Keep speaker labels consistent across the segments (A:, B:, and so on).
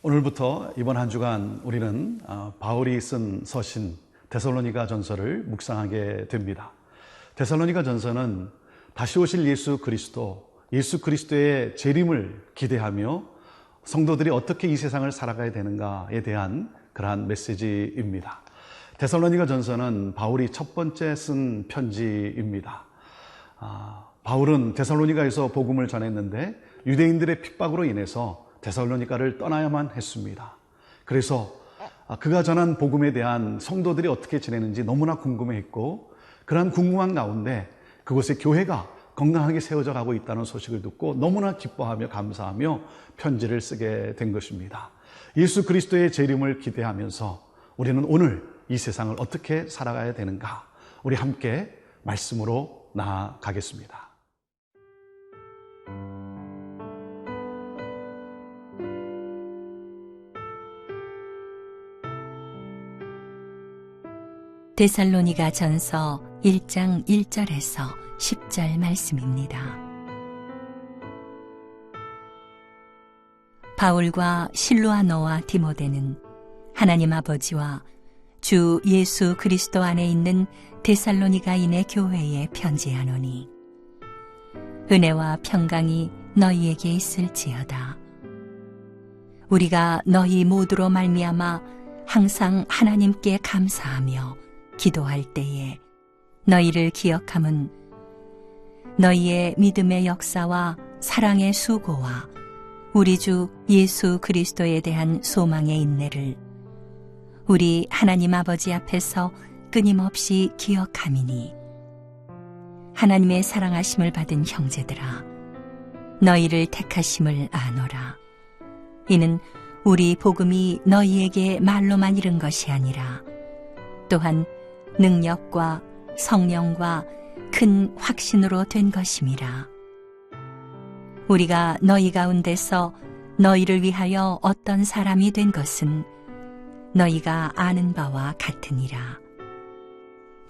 A: 오늘부터 이번 한 주간 우리는 바울이 쓴 서신 데살로니가 전서를 묵상하게 됩니다. 데살로니가 전서는 다시 오실 예수 그리스도의 재림을 기대하며 성도들이 어떻게 이 세상을 살아가야 되는가에 대한 그러한 메시지입니다. 데살로니가 전서는 바울이 첫 번째 쓴 편지입니다. 바울은 데살로니가에서 복음을 전했는데 유대인들의 핍박으로 인해서 데살로니가를 떠나야만 했습니다. 그래서 그가 전한 복음에 대한 성도들이 어떻게 지내는지 너무나 궁금해했고, 그러한 궁금한 가운데 그곳에 교회가 건강하게 세워져 가고 있다는 소식을 듣고 너무나 기뻐하며 감사하며 편지를 쓰게 된 것입니다. 예수 그리스도의 재림을 기대하면서 우리는 오늘 이 세상을 어떻게 살아가야 되는가, 우리 함께 말씀으로 나아가겠습니다.
B: 데살로니가 전서 1장 1절에서 10절 말씀입니다. 바울과 실로아너와 디모데는 하나님 아버지와 주 예수 그리스도 안에 있는 데살로니가인의 교회에 편지하노니, 은혜와 평강이 너희에게 있을지어다. 우리가 너희 모두로 말미암아 항상 하나님께 감사하며 기도할 때에 너희를 기억함은 너희의 믿음의 역사와 사랑의 수고와 우리 주 예수 그리스도에 대한 소망의 인내를 우리 하나님 아버지 앞에서 끊임없이 기억함이니, 하나님의 사랑하심을 받은 형제들아, 너희를 택하심을 아노라. 이는 우리 복음이 너희에게 말로만 이른 것이 아니라 또한 능력과 성령과 큰 확신으로 된 것임이라. 우리가 너희 가운데서 너희를 위하여 어떤 사람이 된 것은 너희가 아는 바와 같으니라.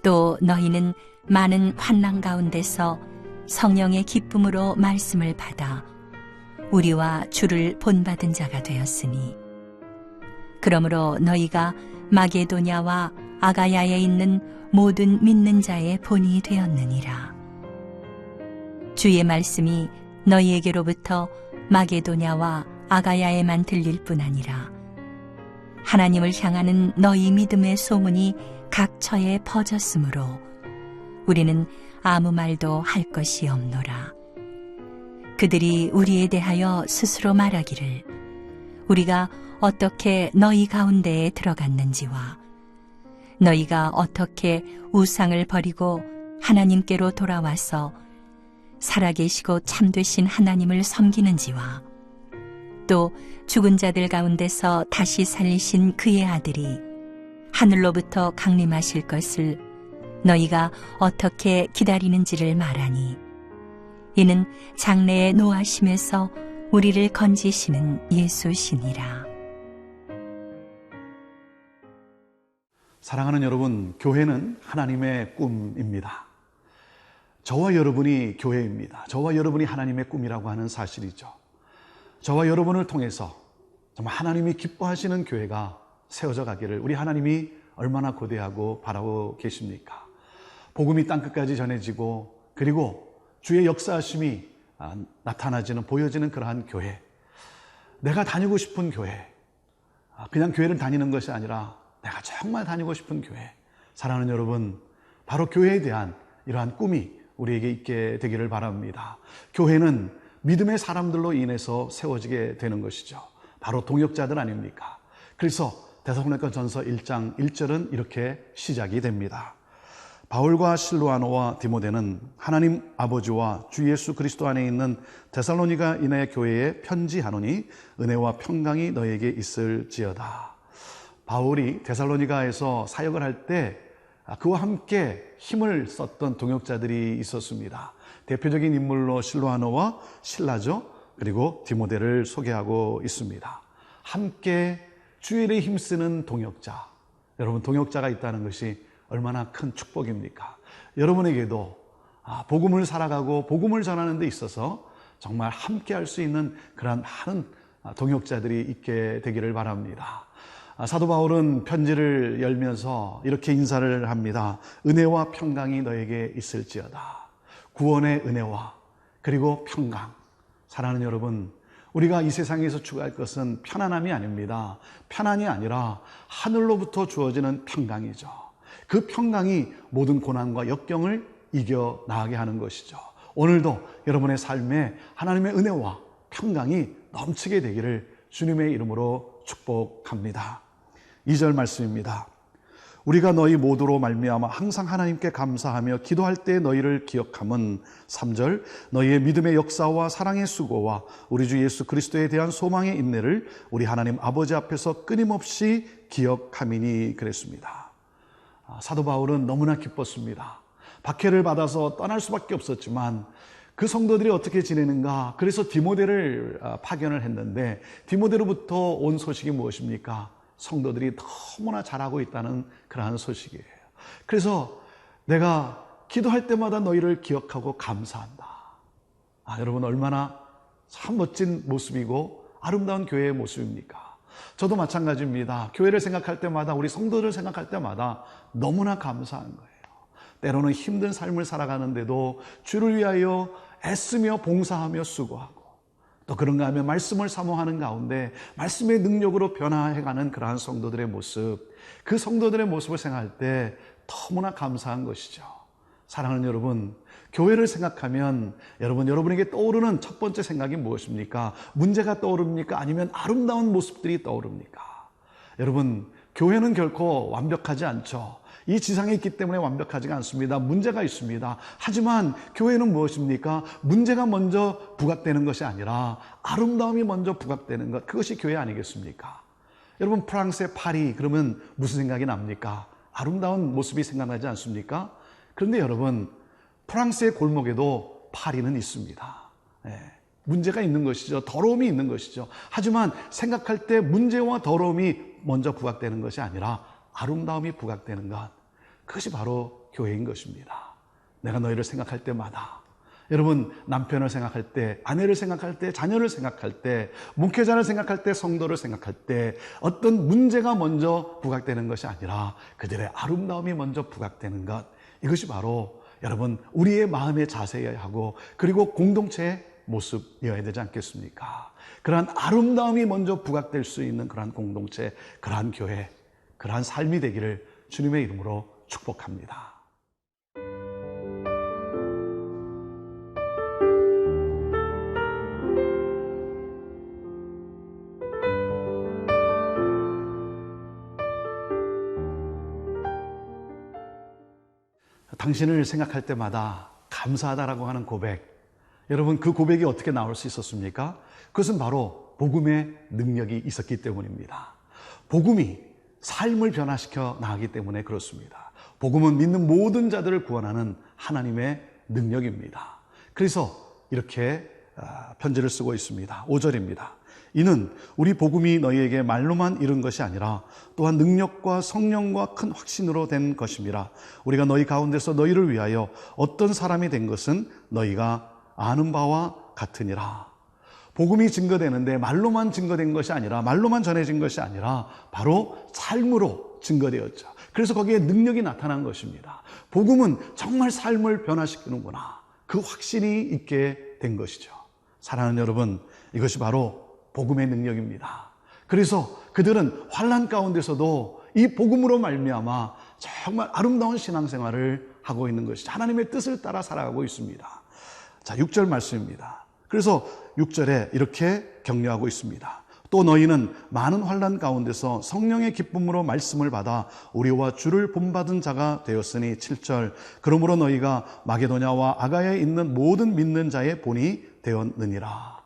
B: 또 너희는 많은 환난 가운데서 성령의 기쁨으로 말씀을 받아 우리와 주를 본받은 자가 되었으니, 그러므로 너희가 마게도냐와 아가야에 있는 모든 믿는 자의 본이 되었느니라. 주의 말씀이 너희에게로부터 마게도냐와 아가야에만 들릴 뿐 아니라 하나님을 향하는 너희 믿음의 소문이 각처에 퍼졌으므로 우리는 아무 말도 할 것이 없노라. 그들이 우리에 대하여 스스로 말하기를 우리가 어떻게 너희 가운데에 들어갔는지와 너희가 어떻게 우상을 버리고 하나님께로 돌아와서 살아계시고 참되신 하나님을 섬기는지와 또 죽은 자들 가운데서 다시 살리신 그의 아들이 하늘로부터 강림하실 것을 너희가 어떻게 기다리는지를 말하니, 이는 장래의 노하심에서 우리를 건지시는 예수시니라.
A: 사랑하는 여러분, 교회는 하나님의 꿈입니다. 저와 여러분이 교회입니다. 저와 여러분이 하나님의 꿈이라고 하는 사실이죠. 저와 여러분을 통해서 정말 하나님이 기뻐하시는 교회가 세워져 가기를 우리 하나님이 얼마나 고대하고 바라고 계십니까? 복음이 땅끝까지 전해지고 그리고 주의 역사하심이 나타나지는, 보여지는 그러한 교회, 내가 다니고 싶은 교회, 그냥 교회를 다니는 것이 아니라 내가 정말 다니고 싶은 교회. 사랑하는 여러분, 바로 교회에 대한 이러한 꿈이 우리에게 있게 되기를 바랍니다. 교회는 믿음의 사람들로 인해서 세워지게 되는 것이죠. 바로 동역자들 아닙니까? 그래서 데살로니가 전서 1장 1절은 이렇게 시작이 됩니다. 바울과 실로아노와 디모데는 하나님 아버지와 주 예수 그리스도 안에 있는 데살로니가인의 교회에 편지하노니 은혜와 평강이 너에게 있을지어다. 바울이 데살로니가에서 사역을 할 때 그와 함께 힘을 썼던 동역자들이 있었습니다. 대표적인 인물로 실로아노와 실라죠. 그리고 디모데를 소개하고 있습니다. 함께 주의 일에 힘쓰는 동역자. 여러분, 동역자가 있다는 것이 얼마나 큰 축복입니까? 여러분에게도 복음을 살아가고 복음을 전하는 데 있어서 정말 함께 할 수 있는 그런 많은 동역자들이 있게 되기를 바랍니다. 사도 바울은 편지를 열면서 이렇게 인사를 합니다. 은혜와 평강이 너에게 있을지어다. 구원의 은혜와 그리고 평강. 사랑하는 여러분, 우리가 이 세상에서 추구할 것은 편안함이 아닙니다. 편안이 아니라 하늘로부터 주어지는 평강이죠. 그 평강이 모든 고난과 역경을 이겨나가게 하는 것이죠. 오늘도 여러분의 삶에 하나님의 은혜와 평강이 넘치게 되기를 주님의 이름으로 축복합니다. 2절 말씀입니다. 우리가 너희 모두로 말미암아 항상 하나님께 감사하며 기도할 때 너희를 기억함은 3절 너희의 믿음의 역사와 사랑의 수고와 우리 주 예수 그리스도에 대한 소망의 인내를 우리 하나님 아버지 앞에서 끊임없이 기억함이니 그랬습니다. 사도 바울은 너무나 기뻤습니다. 박해를 받아서 떠날 수밖에 없었지만 그 성도들이 어떻게 지내는가, 그래서 디모데를 파견을 했는데 디모데로부터 온 소식이 무엇입니까? 성도들이 너무나 잘하고 있다는 그러한 소식이에요. 그래서 내가 기도할 때마다 너희를 기억하고 감사한다. 여러분, 얼마나 참 멋진 모습이고 아름다운 교회의 모습입니까? 저도 마찬가지입니다. 교회를 생각할 때마다, 우리 성도를 생각할 때마다 너무나 감사한 거예요. 때로는 힘든 삶을 살아가는데도 주를 위하여 애쓰며 봉사하며 수고하고, 또 그런가 하면 말씀을 사모하는 가운데 말씀의 능력으로 변화해가는 그러한 성도들의 모습, 그 성도들의 모습을 생각할 때 너무나 감사한 것이죠. 사랑하는 여러분, 교회를 생각하면 여러분에게 떠오르는 첫 번째 생각이 무엇입니까? 문제가 떠오릅니까? 아니면 아름다운 모습들이 떠오릅니까? 여러분, 교회는 결코 완벽하지 않죠. 이 지상에 있기 때문에 완벽하지가 않습니다. 문제가 있습니다. 하지만 교회는 무엇입니까? 문제가 먼저 부각되는 것이 아니라 아름다움이 먼저 부각되는 것, 그것이 교회 아니겠습니까? 여러분, 프랑스의 파리 그러면 무슨 생각이 납니까? 아름다운 모습이 생각나지 않습니까? 그런데 여러분, 프랑스의 골목에도 파리는 있습니다. 문제가 있는 것이죠. 더러움이 있는 것이죠. 하지만 생각할 때 문제와 더러움이 먼저 부각되는 것이 아니라 아름다움이 부각되는 것, 그것이 바로 교회인 것입니다. 내가 너희를 생각할 때마다, 여러분, 남편을 생각할 때, 아내를 생각할 때, 자녀를 생각할 때, 목회자를 생각할 때, 성도를 생각할 때 어떤 문제가 먼저 부각되는 것이 아니라 그들의 아름다움이 먼저 부각되는 것, 이것이 바로 여러분 우리의 마음의 자세여야 하고, 그리고 공동체의 모습이어야 되지 않겠습니까? 그러한 아름다움이 먼저 부각될 수 있는 그러한 공동체, 그러한 교회, 그러한 삶이 되기를 주님의 이름으로 축복합니다. 당신을 생각할 때마다 감사하다라고 하는 고백, 여러분, 그 고백이 어떻게 나올 수 있었습니까? 그것은 바로 복음의 능력이 있었기 때문입니다. 복음이 삶을 변화시켜 나가기 때문에 그렇습니다. 복음은 믿는 모든 자들을 구원하는 하나님의 능력입니다. 그래서 이렇게 편지를 쓰고 있습니다. 5절입니다. 이는 우리 복음이 너희에게 말로만 이른 것이 아니라 또한 능력과 성령과 큰 확신으로 된 것임이라. 우리가 너희 가운데서 너희를 위하여 어떤 사람이 된 것은 너희가 아는 바와 같으니라. 복음이 증거되는데 말로만 증거된 것이 아니라, 말로만 전해진 것이 아니라 바로 삶으로 증거되었죠. 그래서 거기에 능력이 나타난 것입니다. 복음은 정말 삶을 변화시키는구나, 그 확신이 있게 된 것이죠. 사랑하는 여러분, 이것이 바로 복음의 능력입니다. 그래서 그들은 환난 가운데서도 이 복음으로 말미암아 정말 아름다운 신앙생활을 하고 있는 것이죠. 하나님의 뜻을 따라 살아가고 있습니다. 자, 6절 말씀입니다. 그래서 6절에 이렇게 격려하고 있습니다. 또 너희는 많은 환난 가운데서 성령의 기쁨으로 말씀을 받아 우리와 주를 본받은 자가 되었으니 7절 그러므로 너희가 마게도냐와 아가야에 있는 모든 믿는 자의 본이 되었느니라.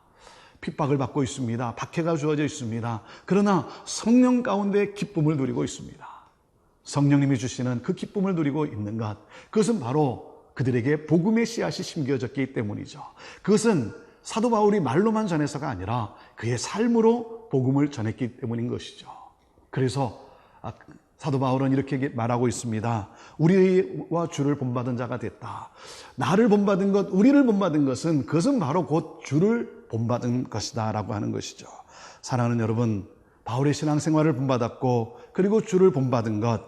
A: 핍박을 받고 있습니다. 박해가 주어져 있습니다. 그러나 성령 가운데 기쁨을 누리고 있습니다. 성령님이 주시는 그 기쁨을 누리고 있는 것, 그것은 바로 그들에게 복음의 씨앗이 심겨졌기 때문이죠. 그것은 사도 바울이 말로만 전해서가 아니라 그의 삶으로 복음을 전했기 때문인 것이죠. 그래서 사도 바울은 이렇게 말하고 있습니다. 우리와 주를 본받은 자가 됐다. 나를 본받은 것, 우리를 본받은 것은, 그것은 바로 곧 주를 본받은 것이다 라고 하는 것이죠. 사랑하는 여러분, 바울의 신앙생활을 본받았고 그리고 주를 본받은 것,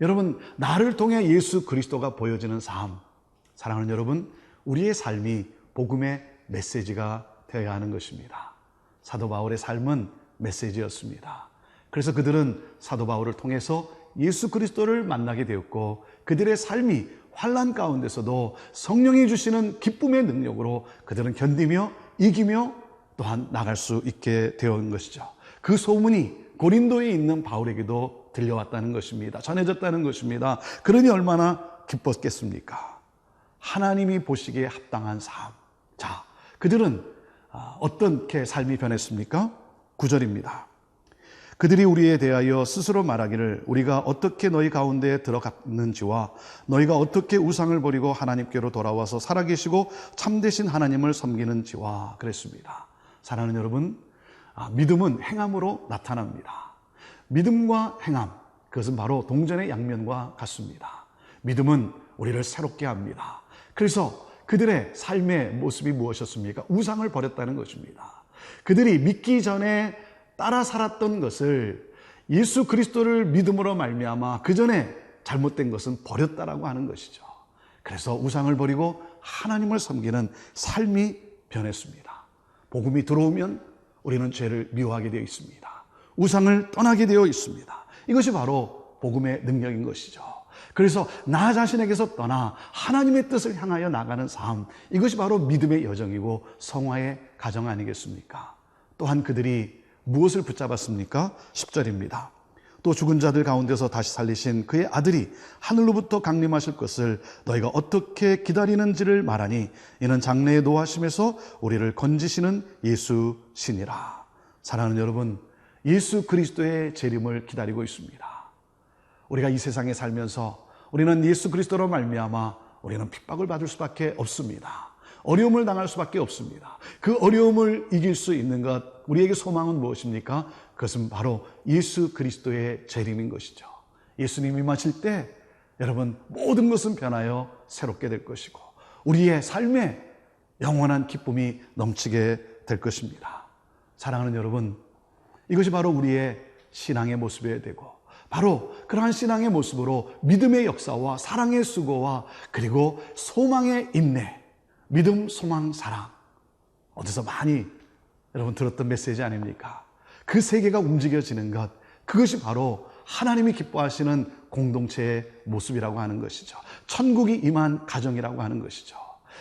A: 여러분 나를 통해 예수 그리스도가 보여지는 삶, 사랑하는 여러분, 우리의 삶이 복음의 메시지가 되어야 하는 것입니다. 사도 바울의 삶은 메시지였습니다. 그래서 그들은 사도 바울을 통해서 예수 그리스도를 만나게 되었고 그들의 삶이 환난 가운데서도 성령이 주시는 기쁨의 능력으로 그들은 견디며 이기며 또한 나갈 수 있게 되었던 것이죠. 그 소문이 고린도에 있는 바울에게도 들려왔다는 것입니다. 전해졌다는 것입니다. 그러니 얼마나 기뻤겠습니까? 하나님이 보시기에 합당한 삶. 자, 그들은 어떻게 삶이 변했습니까? 9절입니다. 그들이 우리에 대하여 스스로 말하기를 우리가 어떻게 너희 가운데에 들어갔는지와 너희가 어떻게 우상을 버리고 하나님께로 돌아와서 살아계시고 참되신 하나님을 섬기는지와 그랬습니다. 사랑하는 여러분, 믿음은 행함으로 나타납니다. 믿음과 행함, 그것은 바로 동전의 양면과 같습니다. 믿음은 우리를 새롭게 합니다. 그래서 그들의 삶의 모습이 무엇이었습니까? 우상을 버렸다는 것입니다. 그들이 믿기 전에 따라 살았던 것을 예수 그리스도를 믿음으로 말미암아 그 전에 잘못된 것은 버렸다라고 하는 것이죠. 그래서 우상을 버리고 하나님을 섬기는 삶이 변했습니다. 복음이 들어오면 우리는 죄를 미워하게 되어 있습니다. 우상을 떠나게 되어 있습니다. 이것이 바로 복음의 능력인 것이죠. 그래서 나 자신에게서 떠나 하나님의 뜻을 향하여 나가는 삶, 이것이 바로 믿음의 여정이고 성화의 가정 아니겠습니까? 또한 그들이 무엇을 붙잡았습니까? 10절입니다. 또 죽은 자들 가운데서 다시 살리신 그의 아들이 하늘로부터 강림하실 것을 너희가 어떻게 기다리는지를 말하니 이는 장래의 노하심에서 우리를 건지시는 예수시니라. 사랑하는 여러분, 예수 그리스도의 재림을 기다리고 있습니다. 우리가 이 세상에 살면서 우리는 예수 그리스도로 말미암아 우리는 핍박을 받을 수밖에 없습니다. 어려움을 당할 수밖에 없습니다. 그 어려움을 이길 수 있는 것, 우리에게 소망은 무엇입니까? 그것은 바로 예수 그리스도의 재림인 것이죠. 예수님이 임하실 때 여러분 모든 것은 변하여 새롭게 될 것이고 우리의 삶에 영원한 기쁨이 넘치게 될 것입니다. 사랑하는 여러분, 이것이 바로 우리의 신앙의 모습이어야 되고 바로 그러한 신앙의 모습으로 믿음의 역사와 사랑의 수고와 그리고 소망의 인내, 믿음, 소망, 사랑, 어디서 많이 여러분 들었던 메시지 아닙니까? 그 세계가 움직여지는 것, 그것이 바로 하나님이 기뻐하시는 공동체의 모습이라고 하는 것이죠. 천국이 임한 가정이라고 하는 것이죠.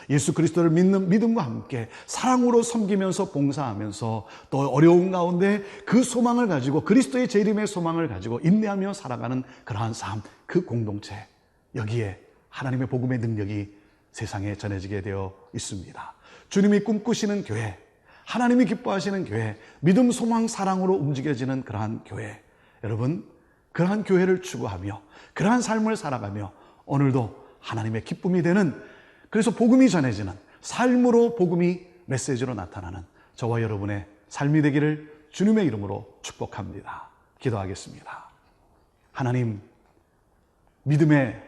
A: 예수 그리스도를 믿는 믿음과 함께 사랑으로 섬기면서 봉사하면서 또 어려운 가운데 그 소망을 가지고 그리스도의 재림의 소망을 가지고 인내하며 살아가는 그러한 삶, 그 공동체, 여기에 하나님의 복음의 능력이 세상에 전해지게 되어 있습니다. 주님이 꿈꾸시는 교회, 하나님이 기뻐하시는 교회, 믿음, 소망, 사랑으로 움직여지는 그러한 교회, 여러분 그러한 교회를 추구하며 그러한 삶을 살아가며 오늘도 하나님의 기쁨이 되는, 그래서 복음이 전해지는 삶으로 복음이 메시지로 나타나는 저와 여러분의 삶이 되기를 주님의 이름으로 축복합니다. 기도하겠습니다. 하나님, 믿음의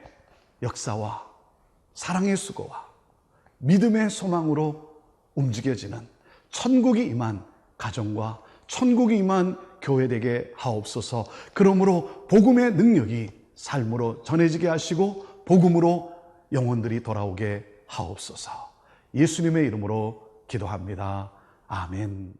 A: 역사와 사랑의 수고와 믿음의 소망으로 움직여지는 천국이 임한 가정과 천국이 임한 교회 되게 하옵소서. 그러므로 복음의 능력이 삶으로 전해지게 하시고 복음으로 영혼들이 돌아오게 하옵소서. 예수님의 이름으로 기도합니다. 아멘.